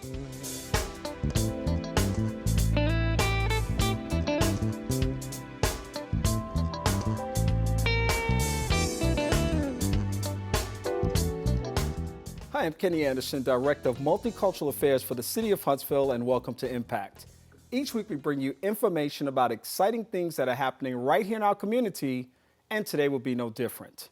Hi, I'm Kenny Anderson, Director of Multicultural Affairs for the City of Huntsville, and welcome to Impact. Each week we bring you information about exciting things that are happening right here in our community, and today will be no different.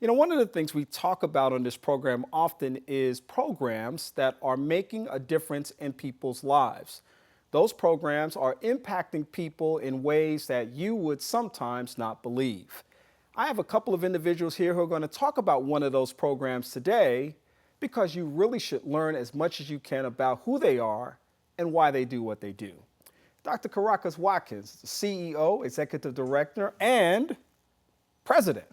You know, one of the things we talk about on this program often is programs that are making a difference in people's lives. Those programs are impacting people in ways that you would sometimes not believe. I have a couple of individuals here who are going to talk about one of those programs today, because you really should learn as much as you can about who they are and why they do what they do. Dr. Karockas Watkins, the CEO, Executive Director, and President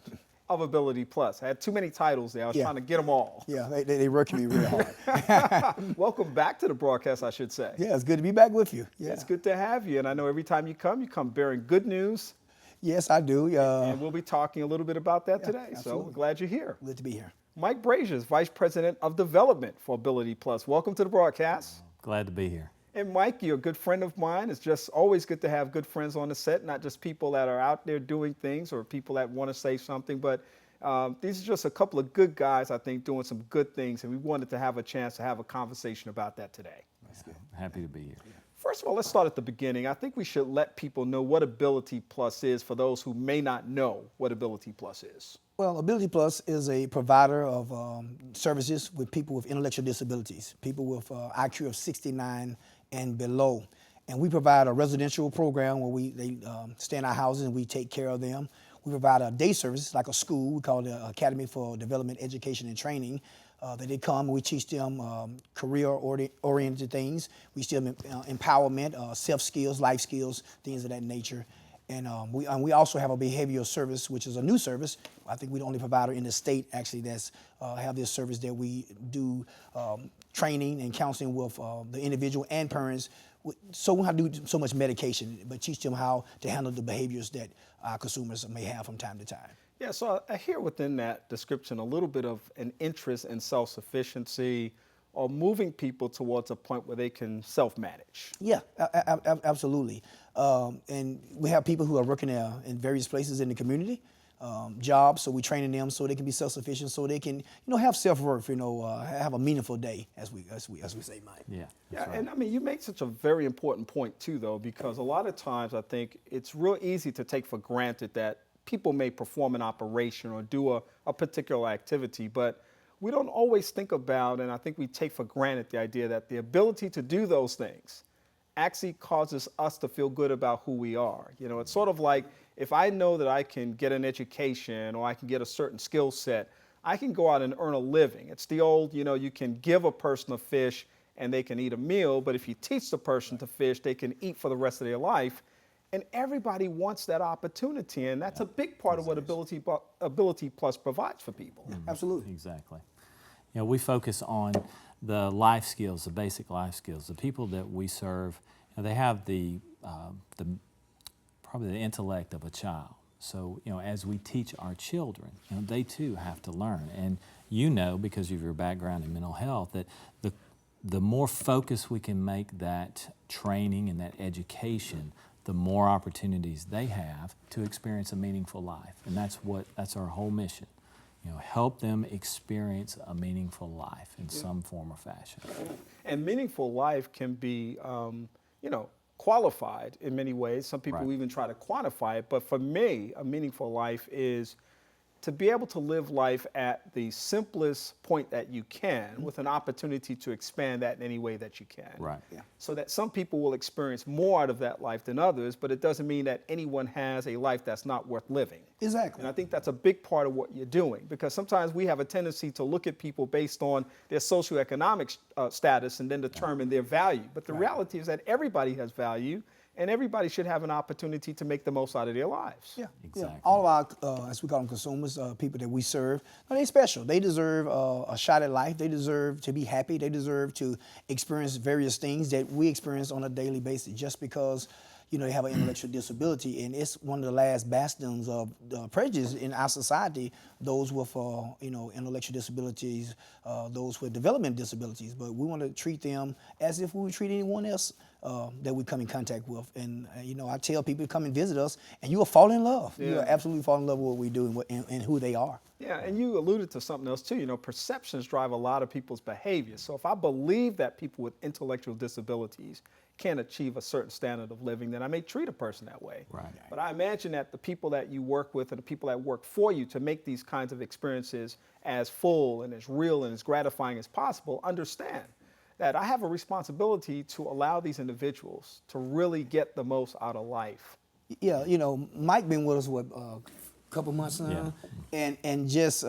of Ability Plus. I had too many titles there. I was trying to get them all. Yeah, they working me real hard. Welcome back to the broadcast, I should say. Yeah, it's good to be back with you. Yeah. It's good to have you. And I know every time you come bearing good news. Yes, I do. And we'll be talking a little bit about that today. Absolutely. So we're glad you're here. Good to be here. Mike Brazier is Vice President of Development for Ability Plus. Welcome to the broadcast. Glad to be here. And Mike, you're a good friend of mine. It's just always good to have good friends on the set, not just people that are out there doing things or people that want to say something, but these are just a couple of good guys, I think, doing some good things, and we wanted to have a chance to have a conversation about that today. That's good. Happy to be here. First of all, let's start at the beginning. I think we should let people know what Ability Plus is for those who may not know what Ability Plus is. Well, Ability Plus is a provider of services with people with intellectual disabilities, people with IQ of 69 and below. And we provide a residential program where they stay in our houses and we take care of them. We provide a day service, like a school. We call it the Academy for Development, Education, and Training. That they come and we teach them career-oriented things. We teach them empowerment, self-skills, life skills, things of that nature. And we also have a behavioral service, which is a new service. I think we're the only provider in the state, actually, that's have this service that we do training and counseling with the individual and parents. So we don't have to do so much medication, but teach them how to handle the behaviors that our consumers may have from time to time. Yeah, so I hear within that description a little bit of an interest in self-sufficiency or moving people towards a point where they can self-manage. Yeah, absolutely. And we have people who are working in various places in the community, jobs, so we're training them so they can be self-sufficient, so they can, have self-worth, have a meaningful day, as we say, Mike. Yeah. Yeah, Right. and I mean, you make such a very important point too, though, because a lot of times I think it's real easy to take for granted that people may perform an operation or do a particular activity, but we don't always think about, and I think we take for granted the idea that the ability to do those things actually causes us to feel good about who we are. It's sort of like if I know that I can get an education or I can get a certain skill set, I can go out and earn a living. It's the old, you can give a person a fish and they can eat a meal, but if you teach the person to fish, they can eat for the rest of their life. And everybody wants that opportunity, and that's a big part of what Ability Plus provides for people. Mm-hmm. Absolutely. Exactly. We focus on the life skills, the basic life skills. The people that we serve, they have probably the intellect of a child. So, as we teach our children, they too have to learn. And because of your background in mental health, that the more focus we can make that training and that education, the more opportunities they have to experience a meaningful life. And that's our whole mission. Help them experience a meaningful life in some form or fashion. And meaningful life can be, qualified in many ways. Some people even try to quantify it. But for me, a meaningful life is to be able to live life at the simplest point that you can, with an opportunity to expand that in any way that you can. Right. Yeah. So that some people will experience more out of that life than others, but it doesn't mean that anyone has a life that's not worth living. Exactly. And I think that's a big part of what you're doing, because sometimes we have a tendency to look at people based on their socioeconomic status and then determine their value. But the reality is that everybody has value, and everybody should have an opportunity to make the most out of their lives. Yeah, Exactly. yeah. All of our, as we call them, consumers, people that we serve, they're special. They deserve a shot at life. They deserve to be happy. They deserve to experience various things that we experience on a daily basis. Just because, they have an intellectual disability, and it's one of the last bastions of prejudice in our society. Those with intellectual disabilities, those with development disabilities. But we want to treat them as if we would treat anyone else that we come in contact with. And I tell people to come and visit us, and you will fall in love. Yeah. You will absolutely fall in love with what we do and who they are. Yeah, and you alluded to something else too. Perceptions drive a lot of people's behavior. So if I believe that people with intellectual disabilities can't achieve a certain standard of living, then I may treat a person that way. Right. But I imagine that the people that you work with and the people that work for you to make these kinds of experiences as full and as real and as gratifying as possible understand that I have a responsibility to allow these individuals to really get the most out of life. Yeah, Mike been with us a couple months now, and just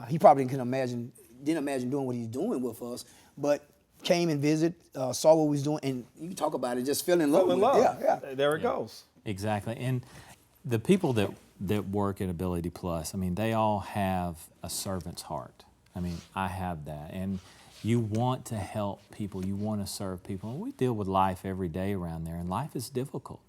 he probably didn't imagine doing what he's doing with us, but came and visited, saw what we was doing, and you can talk about it, just fell in love with it. Yeah. There it goes. Exactly. And the people that work at Ability Plus, they all have a servant's heart. I have that. And you want to help people, you want to serve people. And we deal with life every day around there, and life is difficult.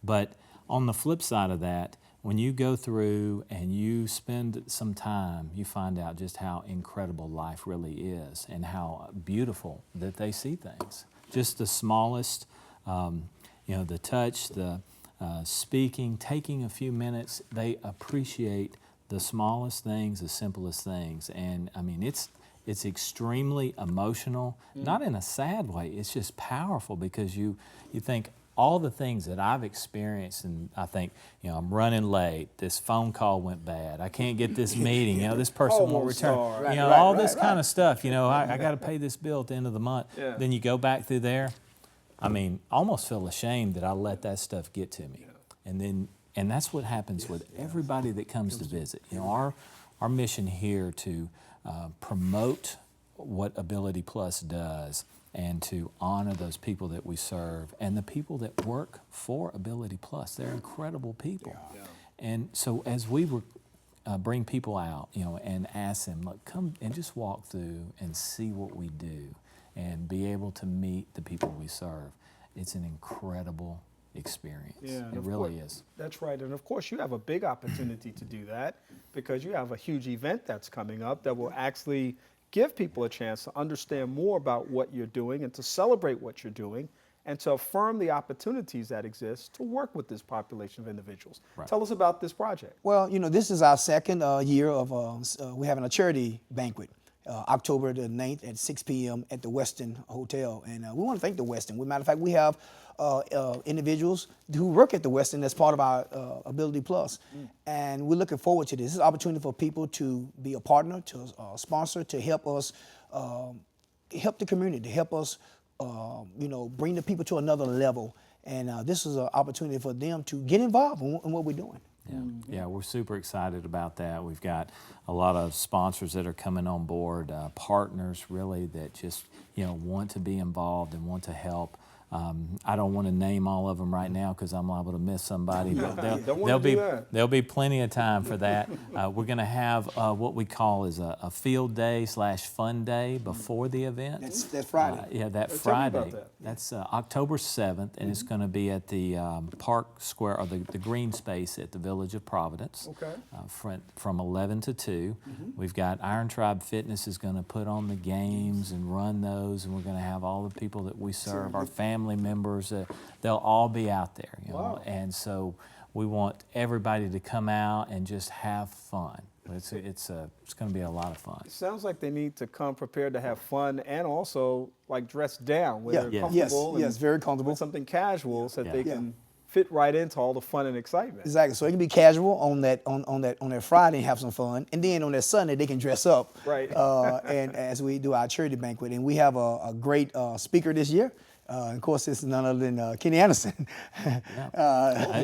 But on the flip side of that, when you go through and you spend some time, you find out just how incredible life really is and how beautiful that they see things. Just the smallest, the touch, the speaking, taking a few minutes, they appreciate the smallest things, the simplest things. And it's extremely emotional, not in a sad way, it's just powerful because you think, all the things that I've experienced, and I think, I'm running late, this phone call went bad, I can't get this meeting, this person won't return, all this kind of stuff, I got to pay this bill at the end of the month. Yeah. Then you go back through there, almost feel ashamed that I let that stuff get to me. And that's what happens with everybody that comes to visit. Our mission here to promote what Ability Plus does and to honor those people that we serve and the people that work for Ability Plus. They're incredible people. Yeah. And so as we bring people out, and ask them, look, come and just walk through and see what we do and be able to meet the people we serve, it's an incredible experience. Yeah, it really is. That's right. And of course, you have a big opportunity to do that because you have a huge event that's coming up that will actually give people a chance to understand more about what you're doing and to celebrate what you're doing and to affirm the opportunities that exist to work with this population of individuals. Right. Tell us about this project. Well, this is our second year of we're having a charity banquet. October the 9th at 6 p.m. at the Westin Hotel. And we want to thank the Westin. As a matter of fact, we have individuals who work at the Westin as part of our Ability Plus. And we're looking forward to this. This is an opportunity for people to be a partner, to sponsor, to help us, help the community, to help us, bring the people to another level. And this is an opportunity for them to get involved in what we're doing. Yeah, we're super excited about that. We've got a lot of sponsors that are coming on board, partners really that just want to be involved and want to help. I don't want to name all of them right now because I'm liable to miss somebody, but there'll be plenty of time for that. We're going to have what we call is a field day / fun day before the event. That's Friday. That Tell me Friday. about that. That's October 7th, and it's going to be at the Park Square, or the green space at the Village of Providence. Okay. From 11 to 2. We've got Iron Tribe Fitness is going to put on the games and run those, and we're going to have all the people that we serve, our family members, they'll all be out there. Wow. And so we want everybody to come out and just have fun. It's going to be a lot of fun. It sounds like they need to come prepared to have fun and also like dress down where they're comfortable. Yes, very comfortable. With something casual so that they Yeah. can fit right into all the fun and excitement. Exactly. So it can be casual on that Friday and have some fun, and then on that Sunday they can dress up. Right. And as we do our charity banquet, and we have a great speaker this year. Of course, it's none other than Kenny Anderson.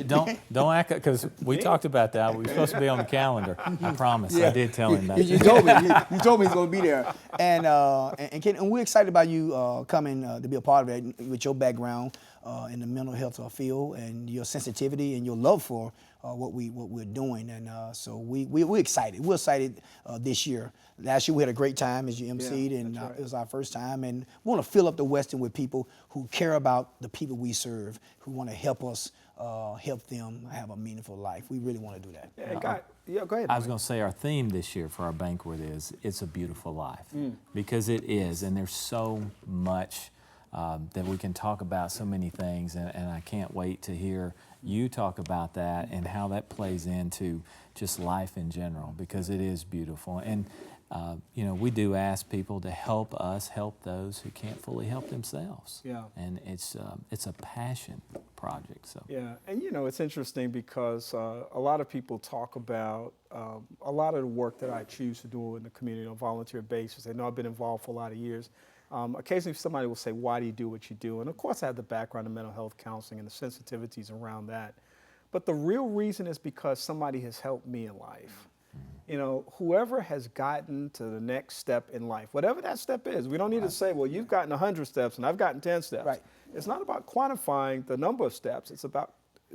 Don't act, because we talked about that. We were supposed to be on the calendar. I promise. Yeah. I did tell him that. You told me. You told me he's going to be there. And Kenny, and we're excited about you coming to be a part of it with your background in the mental health field and your sensitivity and your love for what we're doing. And so we're excited. We're excited this year. Last year we had a great time as you emceed, and it was our first time. And we want to fill up the Westin with people who care about the people we serve, who want to help us help them have a meaningful life. We really want to do that. Yeah, go ahead. I was going to say our theme this year for our banquet is It's a Beautiful Life, because it is, and there's so much that we can talk about, so many things, and I can't wait to hear you talk about that and how that plays into just life in general, because it is beautiful. And you know, we do ask people to help us help those who can't fully help themselves. Yeah. And it's a passion project. So. Yeah, and you know, it's interesting because a lot of people talk about a lot of the work that I choose to do in the community on a volunteer basis. They know I've been involved for a lot of years. Occasionally somebody will say, why do you do what you do? And of course I have the background in mental health counseling and the sensitivities around that. But the real reason is because somebody has helped me in life. You know, whoever has gotten to the next step in life, whatever that step is, we don't need to say, well, you've gotten 100 steps and I've gotten 10 steps. Right. It's not about quantifying the number of steps. It's about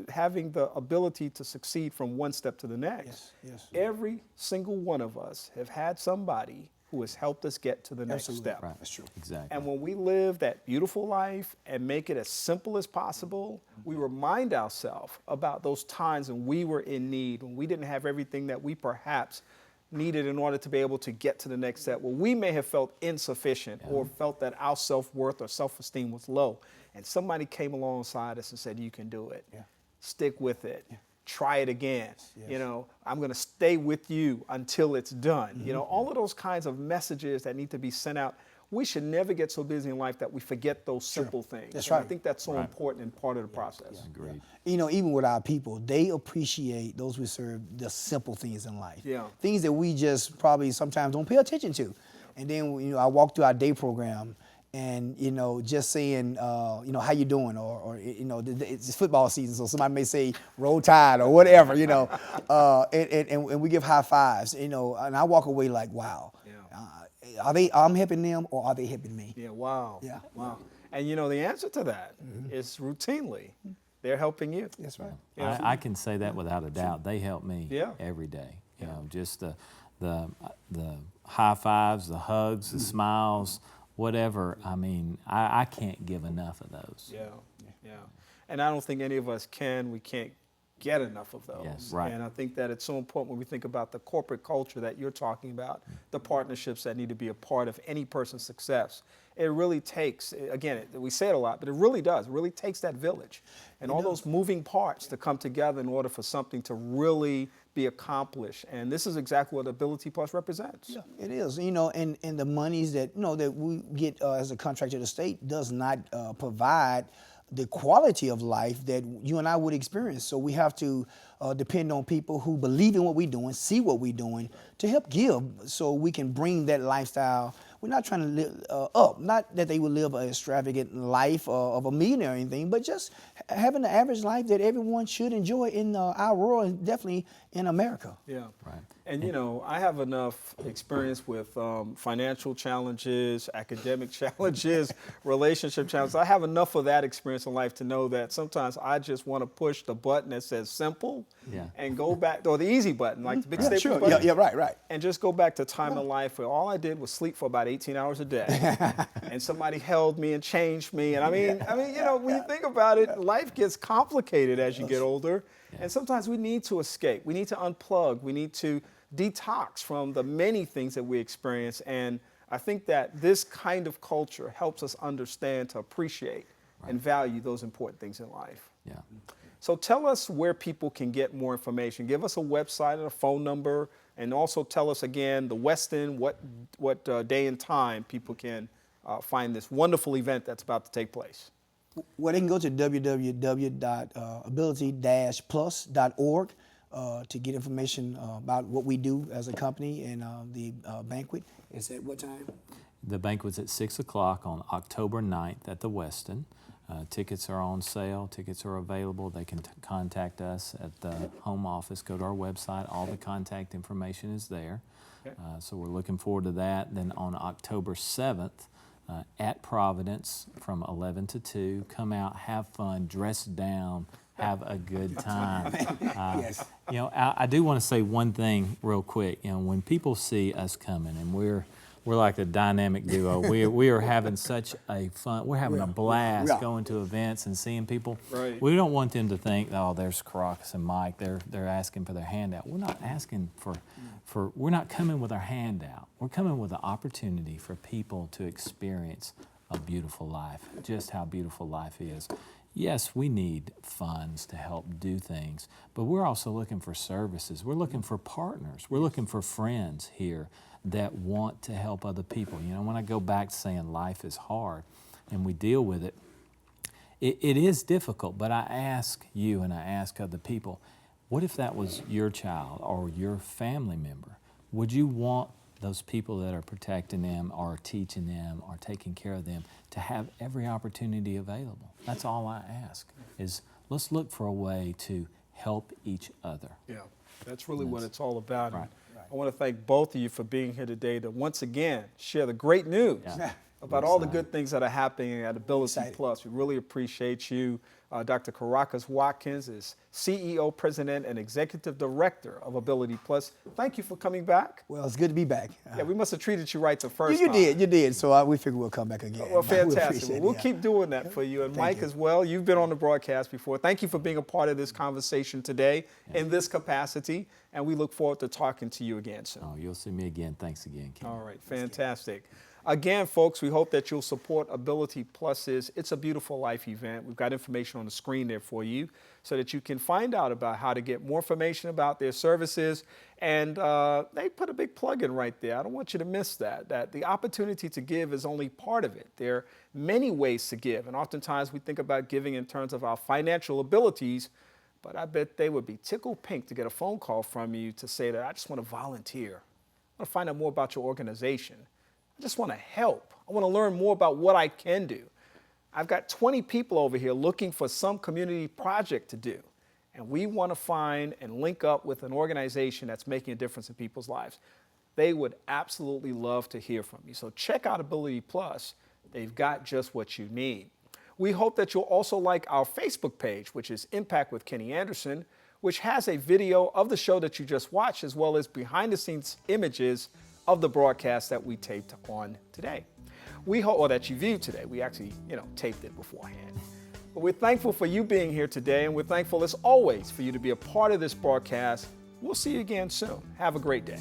having the ability to succeed from one step to the next. Yes. Every single one of us have had somebody who has helped us get to the next step. Right. That's true. Exactly. And when we live that beautiful life and make it as simple as possible, we remind ourselves about those times when we were in need, when we didn't have everything that we perhaps needed in order to be able to get to the next step, where we may have felt insufficient or felt that our self-worth or self-esteem was low. And somebody came alongside us and said, you can do it. Yeah. Stick with it. Yeah. Try it again. Yes. You know, I'm going to stay with you until it's done. You know, all of those kinds of messages that need to be sent out. We should never get so busy in life that we forget those simple things. That's And right. I think that's so important and part of the process. Agreed. You know, even with our people, they appreciate, those we serve, the simple things in life. Yeah. Things that we just probably sometimes don't pay attention to. And then, you know, I walk through our day program and, you know, just saying, you know, how you doing? Or you know, it's football season, so somebody may say, roll tide or whatever, you know. And we give high fives, you know, and I walk away like, wow. Yeah. I'm helping them or are they helping me? Yeah, wow. Yeah. Wow. And you know, the answer to that is routinely, they're helping you. That's right. Yeah. I can say that without a doubt. They help me every day. You know, just the high fives, the hugs, the smiles, whatever. I mean, I can't give enough of those. Yeah, yeah. And I don't think any of us can. We can't get enough of those. Yes, right. And I think that it's so important when we think about the corporate culture that you're talking about, the partnerships that need to be a part of any person's success. It really takes, again, we say it a lot, but it really does. It really takes that village and all those moving parts to come together in order for something to really be accomplished. And this is exactly what Ability Plus represents. Yeah, it is. You know, and the monies that, you know, that we get as a contractor to the state does not provide the quality of life that you and I would experience. So we have to depend on people who believe in what we're doing, see what we're doing, to help give so we can bring that lifestyle. We're not trying to live up, not that they will live an extravagant life of a millionaire or anything, but just having the average life that everyone should enjoy in our world and definitely in America. Yeah. Right. And you know, I have enough experience with financial challenges, academic challenges, relationship challenges. I have enough of that experience in life to know that sometimes I just want to push the button that says simple and go back, or the easy button, like the big staples button. Yeah, right. And just go back to time in life where all I did was sleep for about 18 hours a day. And somebody held me and changed me. And I mean, you know, when you think about it, life gets complicated as you get older. And sometimes we need to escape. We need to unplug. We need to detox from the many things that we experience. And I think that this kind of culture helps us understand to appreciate and value those important things in life. Yeah. So tell us where people can get more information. Give us a website and a phone number, and also tell us again the Westin, what day and time people can find this wonderful event that's about to take place. Well, they can go to www.ability-plus.org to get information about what we do as a company and the banquet. It's at what time? The banquet's at 6 o'clock on October 9th at the Westin. Tickets are on sale. Tickets are available. They can contact us at the home office. Go to our website. All the contact information is there. Okay. So we're looking forward to that. Then on October 7th at Providence from 11 to 2, come out, have fun, dress down, have a good time. Yes. You know, I do want to say one thing real quick. You know, when people see us coming and we're We're like a dynamic duo. We are having such a fun. We're having a blast going to events and seeing people. Right. We don't want them to think, oh, there's Karockas and Mike. They're asking for their handout. We're not asking for. We're not coming with our handout. We're coming with an opportunity for people to experience a beautiful life. Just how beautiful life is. Yes, we need funds to help do things, but we're also looking for services. We're looking for partners. We're looking for friends here that want to help other people. You know, when I go back to saying life is hard and we deal with it, it is difficult, but I ask you and I ask other people, what if that was your child or your family member? Would you want those people that are protecting them or teaching them or taking care of them to have every opportunity available? That's all I ask, is let's look for a way to help each other. Yeah, that's really what it's all about. Right. I want to thank both of you for being here today to once again share the great news about all the good things that are happening at Ability Plus. We really appreciate you. Dr. Karockas Watkins is CEO, President, and Executive Director of Ability Plus. Thank you for coming back. Well, it's good to be back. Yeah, we must have treated you right the first you time. You did. So we figure we'll come back again. Well, fantastic. We'll keep doing that for you. And Thank Mike you. as well, you've been on the broadcast before. Thank you for being a part of this conversation today in this capacity. And we look forward to talking to you again soon. Oh, you'll see me again. Thanks again, Ken. All right, fantastic. Again, folks, we hope that you'll support Ability Plus's It's a Beautiful Life event. We've got information on the screen there for you so that you can find out about how to get more information about their services. And they put a big plug in right there. I don't want you to miss that the opportunity to give is only part of it. There are many ways to give, and oftentimes we think about giving in terms of our financial abilities, but I bet they would be tickled pink to get a phone call from you to say that I just want to volunteer. I want to find out more about your organization. I just want to help. I want to learn more about what I can do. I've got 20 people over here looking for some community project to do. And we want to find and link up with an organization that's making a difference in people's lives. They would absolutely love to hear from you. So check out Ability Plus. They've got just what you need. We hope that you'll also like our Facebook page, which is Impact with Kenny Anderson, which has a video of the show that you just watched, as well as behind-the-scenes images of the broadcast that we taped on today. We hope, or that you viewed today. We actually, taped it beforehand. But we're thankful for you being here today, and we're thankful as always for you to be a part of this broadcast. We'll see you again soon. Have a great day.